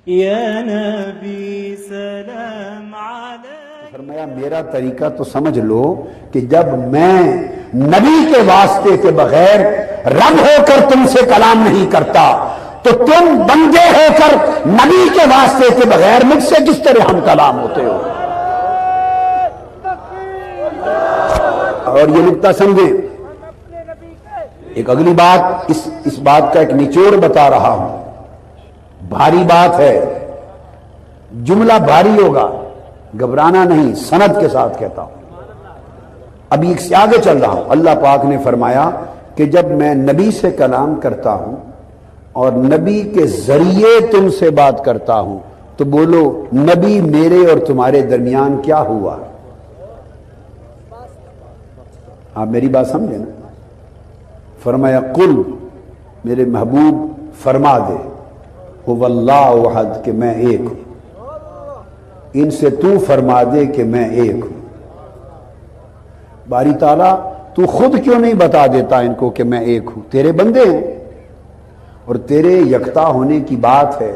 یا نبی سلام علیک. فرمایا میرا طریقہ تو سمجھ لو کہ جب میں نبی کے واسطے کے بغیر رب ہو کر تم سے کلام نہیں کرتا تو تم بندے ہو کر نبی کے واسطے کے بغیر مجھ سے کس طرح ہم کلام ہوتے ہو. اور یہ نکتہ سمجھیں. ایک اگلی بات اس بات کا ایک نچوڑ بتا رہا ہوں. بھاری بات ہے, جملہ بھاری ہوگا, گھبرانا نہیں, سند کے ساتھ کہتا ہوں. ابھی ایک سے آگے چل رہا ہوں. اللہ پاک نے فرمایا کہ جب میں نبی سے کلام کرتا ہوں اور نبی کے ذریعے تم سے بات کرتا ہوں تو بولو نبی میرے اور تمہارے درمیان کیا ہوا. آپ میری بات سمجھے نا. فرمایا قل, میرے محبوب فرما دے, هو اللہ احد, کہ میں ایک ہوں. ان سے تو فرما دے کہ میں ایک ہوں. باری تعالیٰ تو خود کیوں نہیں بتا دیتا ان کو کہ میں ایک ہوں؟ تیرے بندے ہیں اور تیرے یکتا ہونے کی بات ہے,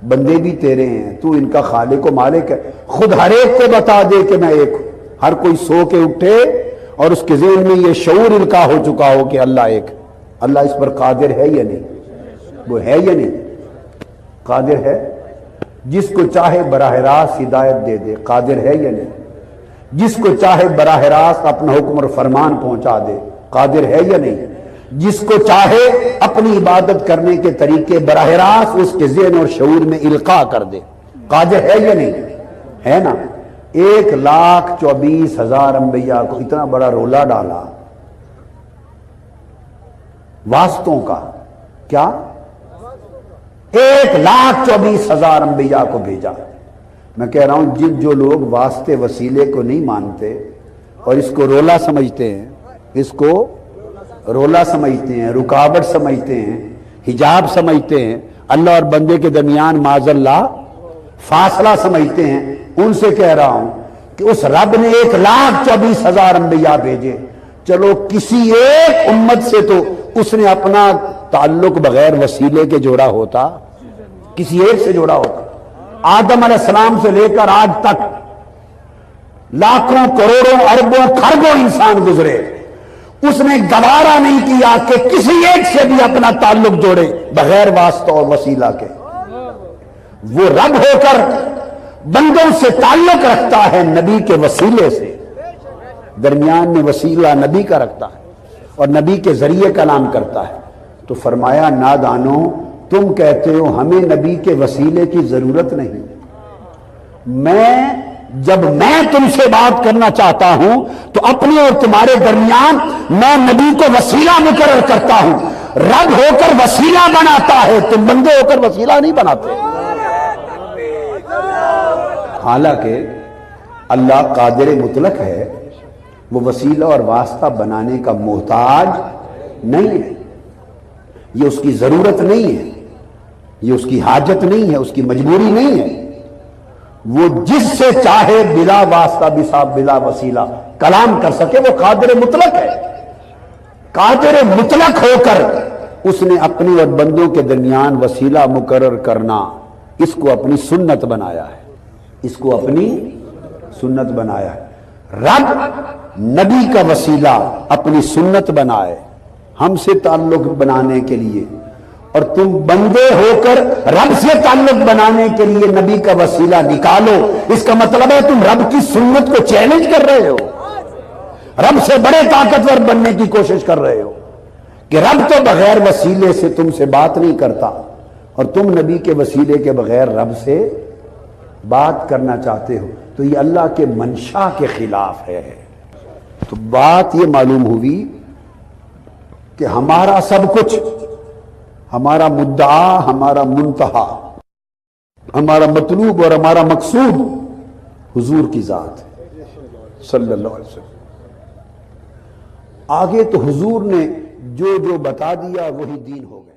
بندے بھی تیرے ہیں, تو ان کا خالق و مالک ہے. خود ہر ایک کو بتا دے کہ میں ایک ہوں. ہر کوئی سو کے اٹھے اور اس کے ذہن میں یہ شعور القاء ہو چکا ہو کہ اللہ ایک. اللہ اس پر قادر ہے یا نہیں؟ وہ ہے یا نہیں؟ قادر ہے. جس کو چاہے براہ راست ہدایت دے دے, قادر ہے یا نہیں؟ جس کو چاہے براہ راست اپنا حکم اور فرمان پہنچا دے, قادر ہے یا نہیں؟ جس کو چاہے اپنی عبادت کرنے کے طریقے براہ راست اس کے ذہن اور شعور میں القاء کر دے, قادر ہے یا نہیں؟ ہے نا. 1,24,000 انبیاء کو اتنا بڑا رولا ڈالا واسطوں کا. کیا 1,24,000 انبیاء کو بھیجا. میں کہہ رہا ہوں جو لوگ واسطے وسیلے کو نہیں مانتے اور اس کو رولا سمجھتے ہیں, اس کو رولا سمجھتے ہیں, رکاوٹ سمجھتے ہیں, حجاب سمجھتے ہیں, اللہ اور بندے کے درمیان معاذ اللہ فاصلہ سمجھتے ہیں, ان سے کہہ رہا ہوں کہ اس رب نے 1,24,000 انبیاء بھیجے. چلو کسی ایک امت سے تو اس نے اپنا تعلق بغیر وسیلے کے جوڑا ہوتا, کسی ایک سے جوڑا ہوتا. آدم علیہ السلام سے لے کر آج تک لاکھوں کروڑوں اربوں خربوں انسان گزرے, اس نے گوارا نہیں کیا کہ کسی ایک سے بھی اپنا تعلق جوڑے بغیر واسطہ اور وسیلہ کے. وہ رب ہو کر بندوں سے تعلق رکھتا ہے نبی کے وسیلے سے, درمیان میں وسیلہ نبی کا رکھتا ہے اور نبی کے ذریعے کلام کرتا ہے. تو فرمایا نادانو, تم کہتے ہو ہمیں نبی کے وسیلے کی ضرورت نہیں. جب میں تم سے بات کرنا چاہتا ہوں تو اپنے اور تمہارے درمیان میں نبی کو وسیلہ مقرر کرتا ہوں. رب ہو کر وسیلہ بناتا ہے, تم بندے ہو کر وسیلہ نہیں بناتے. حالانکہ اللہ قادر مطلق ہے, وہ وسیلہ اور واسطہ بنانے کا محتاج نہیں ہے. یہ اس کی ضرورت نہیں ہے, یہ اس کی حاجت نہیں ہے, اس کی مجبوری نہیں ہے. وہ جس سے چاہے بلا واسطہ بلا وسیلہ کلام کر سکے, وہ قادر مطلق ہے. قادر مطلق ہو کر اس نے اپنی اور بندوں کے درمیان وسیلہ مقرر کرنا, اس کو اپنی سنت بنایا ہے, اس کو اپنی سنت بنایا ہے. رب نبی کا وسیلہ اپنی سنت بنائے ہم سے تعلق بنانے کے لیے, اور تم بندے ہو کر رب سے تعلق بنانے کے لیے نبی کا وسیلہ نکالو. اس کا مطلب ہے تم رب کی سنت کو چیلنج کر رہے ہو, رب سے بڑے طاقتور بننے کی کوشش کر رہے ہو کہ رب تو بغیر وسیلے سے تم سے بات نہیں کرتا اور تم نبی کے وسیلے کے بغیر رب سے بات کرنا چاہتے ہو. تو یہ اللہ کے منشا کے خلاف ہے. تو بات یہ معلوم ہوئی کہ ہمارا سب کچھ, ہمارا مدعا, ہمارا منتہا, ہمارا مطلوب اور ہمارا مقصود حضور کی ذات ہے صلی اللہ علیہ وسلم. آگے تو حضور نے جو بتا دیا وہی دین ہو گیا.